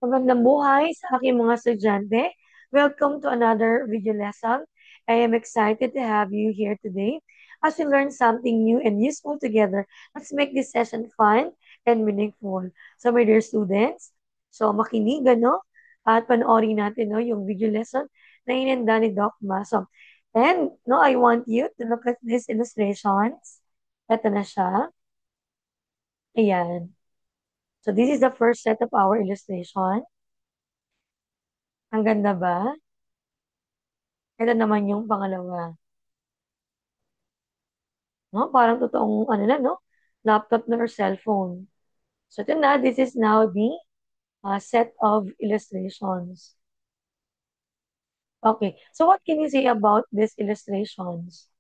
Magandang buhay sa aking mga estudyante. Welcome to another video lesson. I am excited to have you here today as we learn something new and useful together. Let's make this session fun and meaningful. So my dear students, makinig no? At panoorin natin no, yung video lesson na inenda ni Doc Maso. And no, I want you to look at these illustrations. Ito na siya. Ayan. So this is the first set of our illustration. Ang ganda ba? Ito naman yung pangalawa. No? Parang totoong ano na, no? Laptop na or cellphone. So ito na, this is now the set of illustrations. Okay, so what can you say about these illustrations?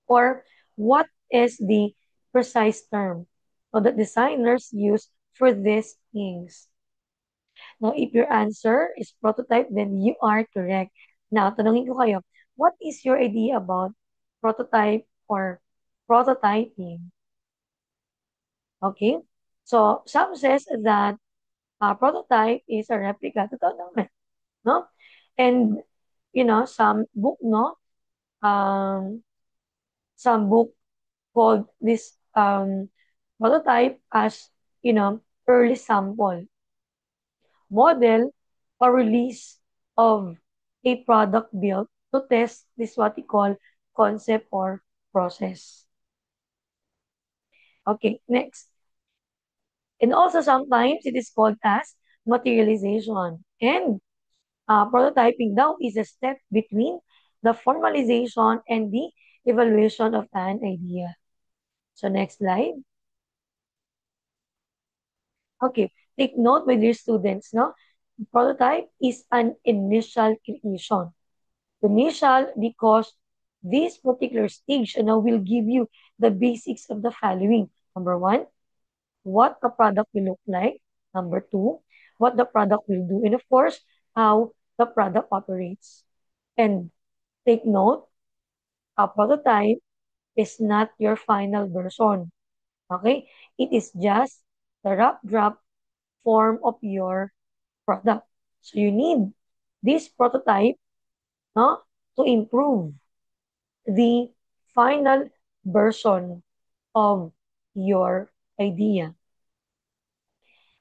Or what is the precise term that designers use for these things? Now, if your answer is prototype, then you are correct. Now, tanungin ko kayo, what is your idea about prototype or prototyping? Okay? So, some says that prototype is a replica. Totoo naman, no? And, some book, no? Um, some book called this prototype as, early sample. Model or release of a product built to test this what we call concept or process. Okay, next. And also sometimes it is called as materialization. And prototyping now is a step between the formalization and the evaluation of an idea. So next slide. Okay, take note with your students, no? Prototype is an initial creation. Initial because this particular stage will give you the basics of the following. Number one, what the product will look like. Number two, what the product will do. And of course, how the product operates. And take note, a prototype is not your final version. Okay? It is just the rough draft form of your product. So you need this prototype, no, to improve the final version of your idea.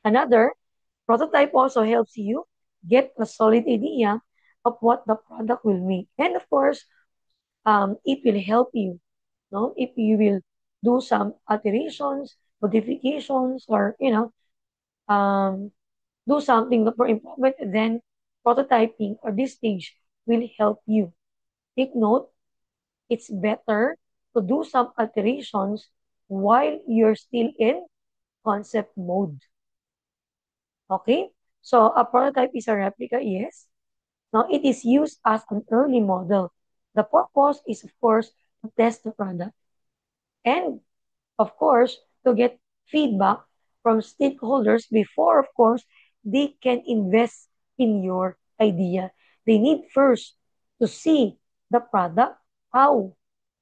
Another, prototype also helps you get a solid idea of what the product will make. And of course, it will help you, no? If you will do some alterations, modifications, or, do something for improvement, then prototyping or this stage will help you. Take note, it's better to do some alterations while you're still in concept mode. Okay? So a prototype is a replica, yes. Now it is used as an early model. The purpose is, of course, to test the product and, of course, to get feedback from stakeholders before, of course, they can invest in your idea. They need first to see the product, how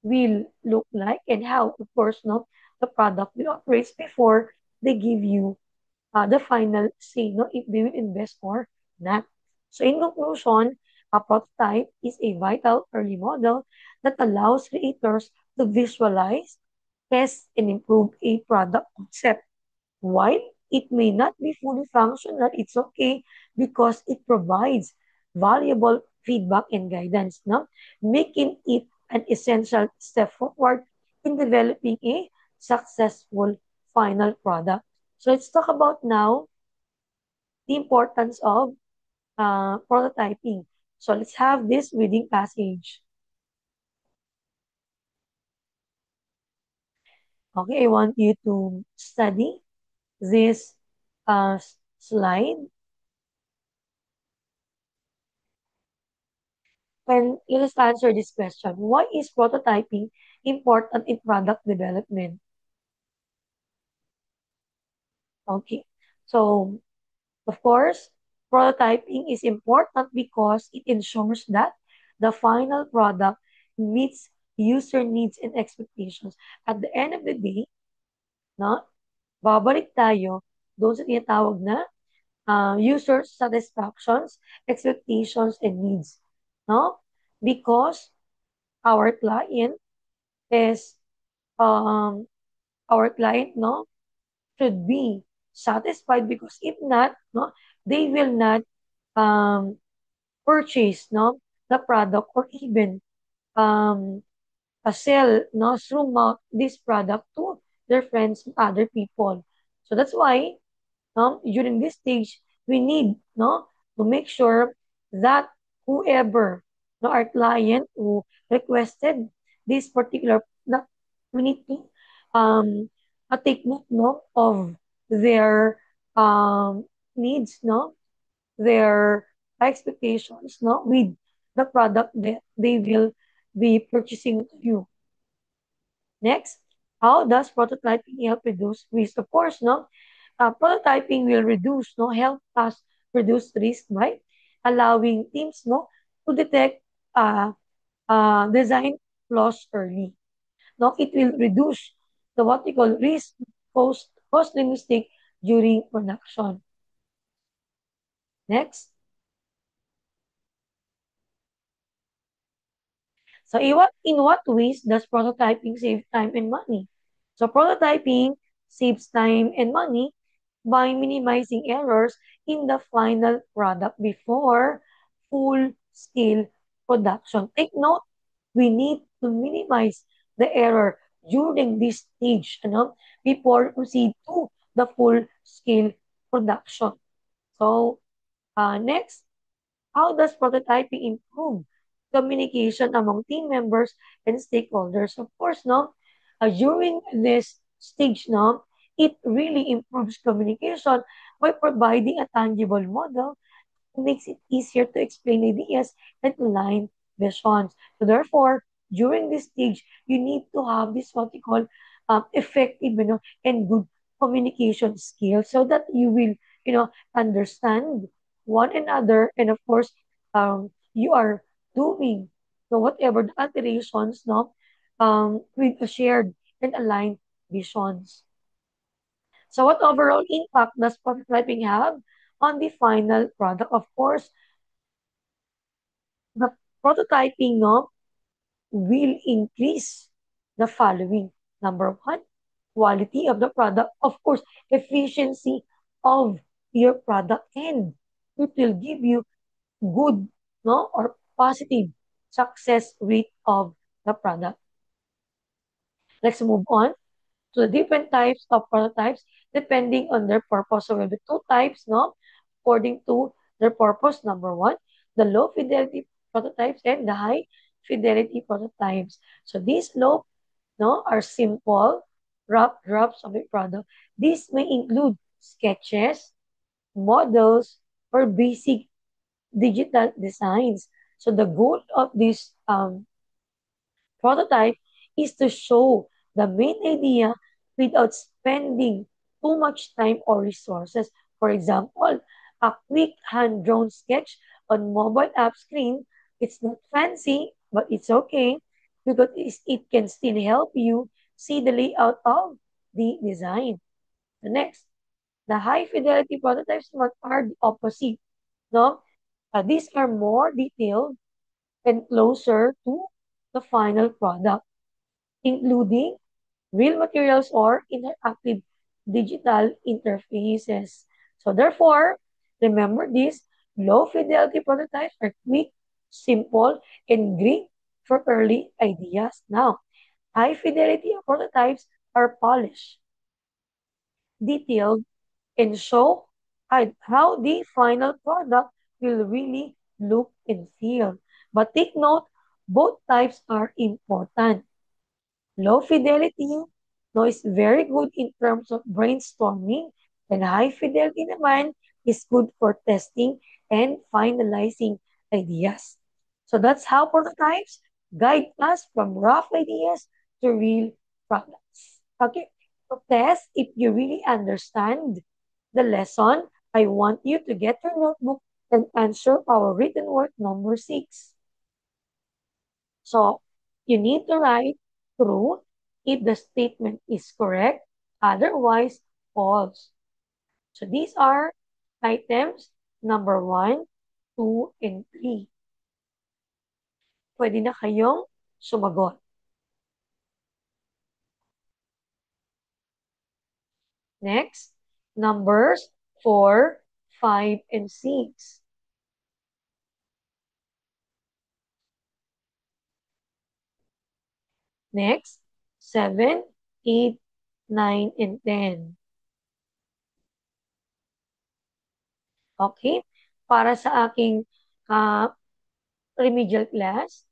will look like, and how, of course, no, the product will operate before they give you the final say, no, if they will invest or not. So in conclusion, a prototype is a vital early model that allows creators to visualize, test, and improve a product concept. While it may not be fully functional, it's okay because it provides valuable feedback and guidance, no? Making it an essential step forward in developing a successful final product. So let's talk about now the importance of prototyping. So let's have this reading passage. Okay, I want you to study this slide. And let's answer this question. Why is prototyping important in product development? Okay, so of course, prototyping is important because it ensures that the final product meets user needs and expectations. At the end of the day, no, babalik tayo doon sa tinatawag na user satisfactions, expectations, and needs. No? Because our client is um, our client no should be satisfied because if not no they will not um, purchase no the product or even um, sell no through mouth this product to their friends and other people. So that's why during this stage, we need to make sure that whoever, no, our client who requested this particular product, we need to take note no, of their needs, no, their expectations, no, with the product that they will be purchasing to you. Next, how does prototyping help reduce risk? Of course, no, prototyping will reduce, no, help us reduce risk, right? Allowing teams, no, to detect design flaws early. No, it will reduce the what we call risk costly mistake during production. Next, so in what ways does prototyping save time and money? So prototyping saves time and money by minimizing errors in the final product before full-scale production. Take note, we need to minimize the error during this stage, before proceed to the full-scale production. So, next, how does prototyping improve communication among team members and stakeholders? Of course, no, during this stage, no, it really improves communication by providing a tangible model makes it easier to explain ideas and align visions. So therefore, during this stage, you need to have this what we call effective, and good communication skills so that you will, understand one another, and of course, you are doing so whatever the alterations, no, with a shared and aligned visions. So, what overall impact does prototyping have on the final product? Of course, the prototyping no, will increase the following. Number one, quality of the product. Of course, efficiency of your product, and it will give you good no, or positive success rate of the product. Let's move on to the different types of prototypes depending on their purpose. So we have the two types, no, according to their purpose. Number one, the low fidelity prototypes and the high fidelity prototypes. So these low, no, are simple, rough drafts of a product. These may include sketches, models, or basic digital designs. So the goal of this prototype is to show the main idea without spending too much time or resources. For example, a quick hand-drawn sketch on mobile app screen, it's not fancy, but it's okay because it can still help you see the layout of the design. The next, the high fidelity prototypes are the opposite. No? These are more detailed and closer to the final product, including real materials or interactive digital interfaces. So therefore, remember this, low fidelity prototypes are quick, simple, and great for early ideas. Now, high fidelity prototypes are polished, detailed, and show how the final product will really look and feel. But take note, both types are important. Low fidelity no, is very good in terms of brainstorming, and high fidelity naman is good for testing and finalizing ideas. So that's how prototypes guide us from rough ideas to real products. Okay, so test if you really understand the lesson. I want you to get your notebook and answer our written work number 6. So you need to write true if the statement is correct, otherwise false. So these are items number 1, 2, and 3. Pwede na kayong sumagot. Next, numbers 4, 5, and 6. Next, 7, 8, 9, and 10. Okay? Para sa aking uh, remedial class,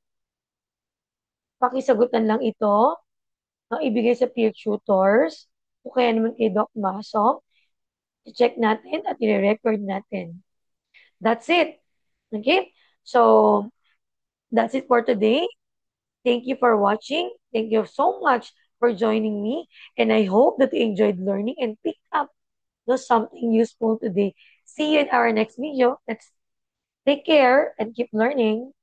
pakisagutan lang ito, ang ibigay sa peer tutors, o kaya naman kay Doc Maso, i-check natin at i-record natin. That's it. Okay? So, that's it for today. Thank you for watching. Thank you so much for joining me. And I hope that you enjoyed learning and picked up something useful today. See you in our next video. Let's take care and keep learning.